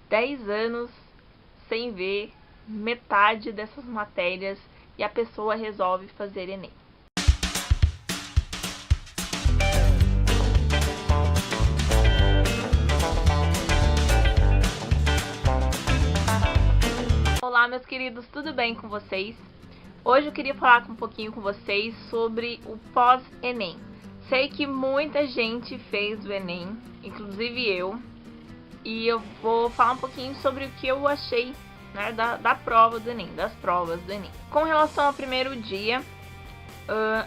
10 anos sem ver metade dessas matérias e a pessoa resolve fazer Enem. Olá, meus queridos, tudo bem com vocês? Hoje eu queria falar um pouquinho com vocês sobre o pós-Enem. Sei que muita gente fez o Enem, inclusive eu, e eu vou falar um pouquinho sobre o que eu achei, né, da prova do Enem, das provas do Enem. Com relação ao primeiro dia,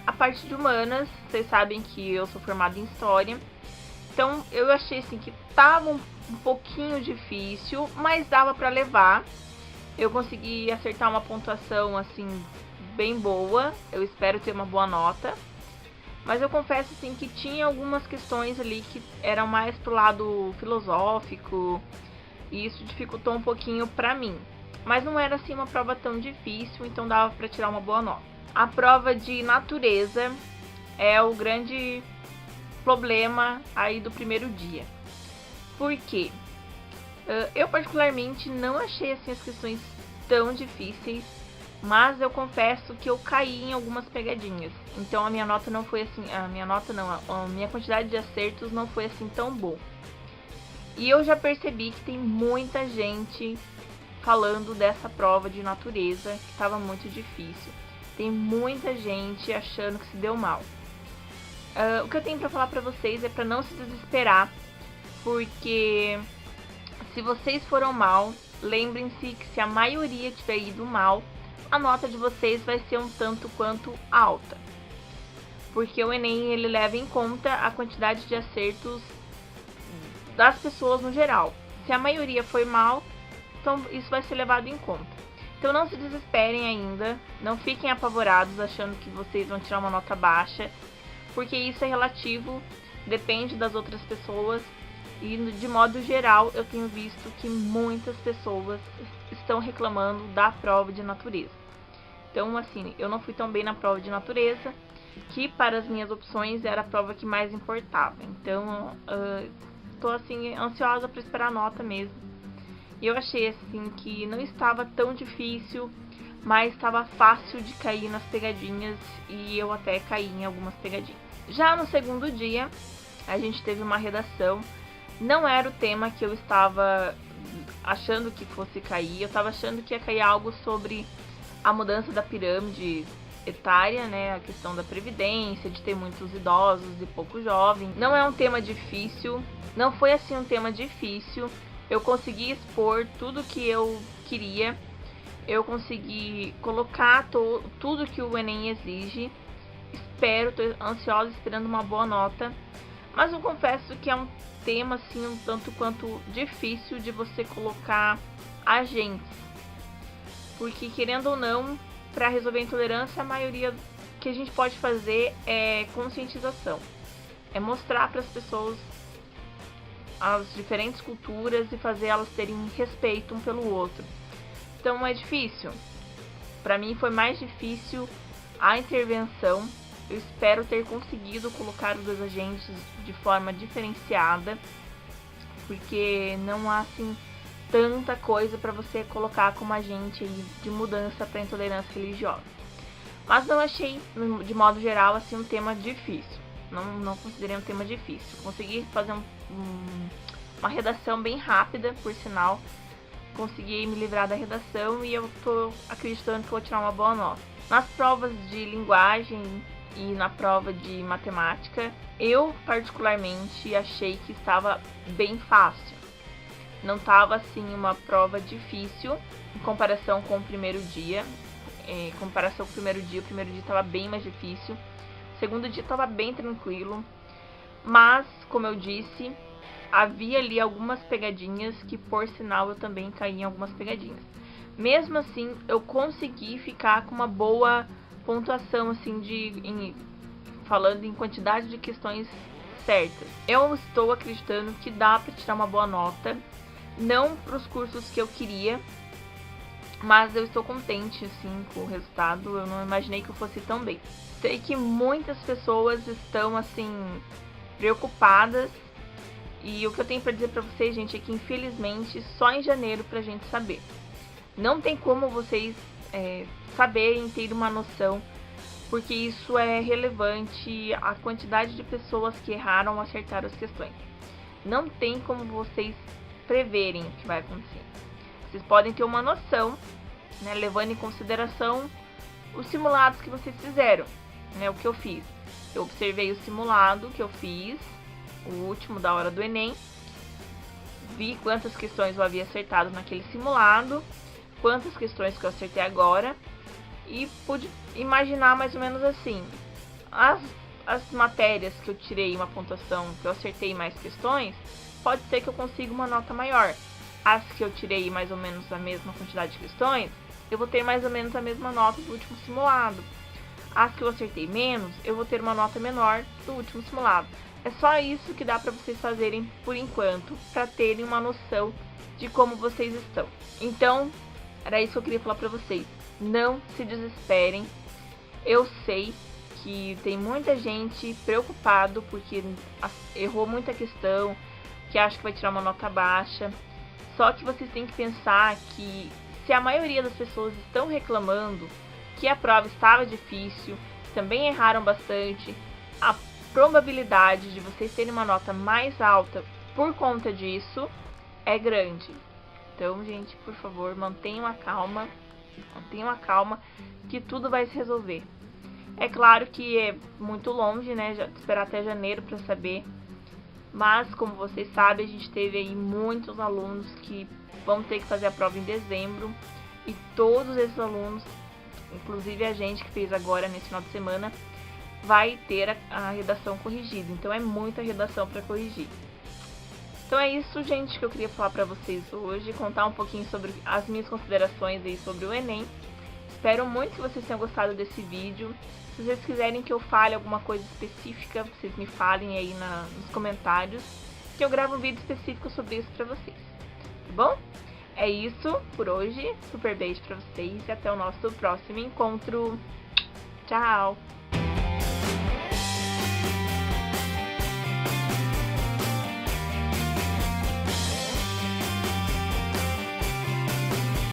a parte de humanas, vocês sabem que eu sou formada em História, então eu achei assim que tava um pouquinho difícil, mas dava pra levar. Eu consegui acertar uma pontuação assim bem boa, eu espero ter uma boa nota. Mas eu confesso assim que tinha algumas questões ali que eram mais pro lado filosófico, e isso dificultou um pouquinho pra mim. Mas não era assim uma prova tão difícil, então dava pra tirar uma boa nota. A prova de natureza é o grande problema aí do primeiro dia. Por quê? Eu particularmente não achei assim as questões tão difíceis, mas eu confesso que eu caí em algumas pegadinhas. Então a minha nota não foi assim, a minha quantidade de acertos não foi assim tão boa. E eu já percebi que tem muita gente falando dessa prova de natureza, que estava muito difícil. Tem muita gente achando que se deu mal. O que eu tenho para falar para vocês é para não se desesperar, porque se vocês foram mal, lembrem-se que se a maioria tiver ido mal, a nota de vocês vai ser um tanto quanto alta. Porque o Enem ele leva em conta a quantidade de acertos das pessoas no geral. Se a maioria foi mal, então isso vai ser levado em conta. Então não se desesperem ainda, não fiquem apavorados achando que vocês vão tirar uma nota baixa, porque isso é relativo, depende das outras pessoas. E de modo geral, eu tenho visto que muitas pessoas estão reclamando da prova de natureza. Então, assim, eu não fui tão bem na prova de natureza, que para as minhas opções era a prova que mais importava. Então, tô assim, ansiosa para esperar a nota mesmo. E eu achei, assim, que não estava tão difícil, mas estava fácil de cair nas pegadinhas, e eu até caí em algumas pegadinhas. Já no segundo dia, a gente teve uma redação. Não era o tema que eu estava achando que fosse cair. Eu estava achando que ia cair algo sobre a mudança da pirâmide etária, né? A questão da previdência, de ter muitos idosos e poucos jovens. Não é um tema difícil. Não foi assim um tema difícil. Eu consegui expor tudo que eu queria. Eu consegui colocar tudo que o Enem exige. Tô ansiosa, esperando uma boa nota. Mas eu confesso que é um tema assim um tanto quanto difícil de você colocar agentes, porque querendo ou não, para resolver a intolerância, a maioria que a gente pode fazer é conscientização, é mostrar para as pessoas as diferentes culturas e fazer elas terem respeito um pelo outro. Então é difícil. Para mim foi mais difícil a intervenção. Eu espero ter conseguido colocar os dois agentes de forma diferenciada, porque não há assim tanta coisa para você colocar como agente aí de mudança para intolerância religiosa. Mas não achei, de modo geral, assim um tema difícil. Não considerei um tema difícil. Consegui fazer uma redação bem rápida, por sinal. Consegui me livrar da redação e eu tô acreditando que vou tirar uma boa nota. Nas provas de linguagem e na prova de matemática, eu particularmente achei que estava bem fácil. Não estava assim uma prova difícil em comparação com o primeiro dia. Em comparação com o primeiro dia estava bem mais difícil. O segundo dia estava bem tranquilo. Mas, como eu disse, havia ali algumas pegadinhas que, por sinal, eu também caí em algumas pegadinhas. Mesmo assim, eu consegui ficar com uma boa pontuação, assim, falando em quantidade de questões certas. Eu estou acreditando que dá para tirar uma boa nota, não para os cursos que eu queria, mas eu estou contente, assim, com o resultado. Eu não imaginei que eu fosse tão bem. Sei que muitas pessoas estão, assim, preocupadas E o que eu tenho pra dizer pra vocês, gente, é que infelizmente só em janeiro pra gente saber. Não tem como vocês saberem, ter uma noção, porque isso é relevante à quantidade de pessoas que erraram ou acertaram as questões. Não tem como vocês preverem o que vai acontecer. Vocês podem ter uma noção, né, levando em consideração os simulados que vocês fizeram, né, o que eu fiz. Eu observei o simulado que eu fiz, o último da hora do Enem, vi quantas questões eu havia acertado naquele simulado, quantas questões que eu acertei agora, e pude imaginar mais ou menos assim, as matérias que eu tirei uma pontuação, que eu acertei mais questões, pode ser que eu consiga uma nota maior. As que eu tirei mais ou menos a mesma quantidade de questões, eu vou ter mais ou menos a mesma nota do último simulado. As que eu acertei menos, eu vou ter uma nota menor do último simulado. É só isso que dá para vocês fazerem por enquanto, para terem uma noção de como vocês estão. Então, era isso que eu queria falar para vocês. Não se desesperem. Eu sei que tem muita gente preocupado porque errou muita questão, que acha que vai tirar uma nota baixa. Só que vocês têm que pensar que se a maioria das pessoas estão reclamando que a prova estava difícil, também erraram bastante, a probabilidade de vocês terem uma nota mais alta por conta disso é grande. Então, gente, por favor, mantenham a calma, que tudo vai se resolver. É claro que é muito longe, né, esperar até janeiro para saber, mas como vocês sabem, a gente teve aí muitos alunos que vão ter que fazer a prova em dezembro, e todos esses alunos, inclusive a gente que fez agora nesse final de semana, vai ter a redação corrigida. Então é muita redação para corrigir. Então é isso, gente, que eu queria falar para vocês hoje, contar um pouquinho sobre as minhas considerações aí sobre o Enem. Espero muito que vocês tenham gostado desse vídeo. Se vocês quiserem que eu fale alguma coisa específica, vocês me falem aí nos comentários, que eu gravo um vídeo específico sobre isso pra vocês, tá bom? É isso por hoje, super beijo pra vocês e até o nosso próximo encontro. Tchau!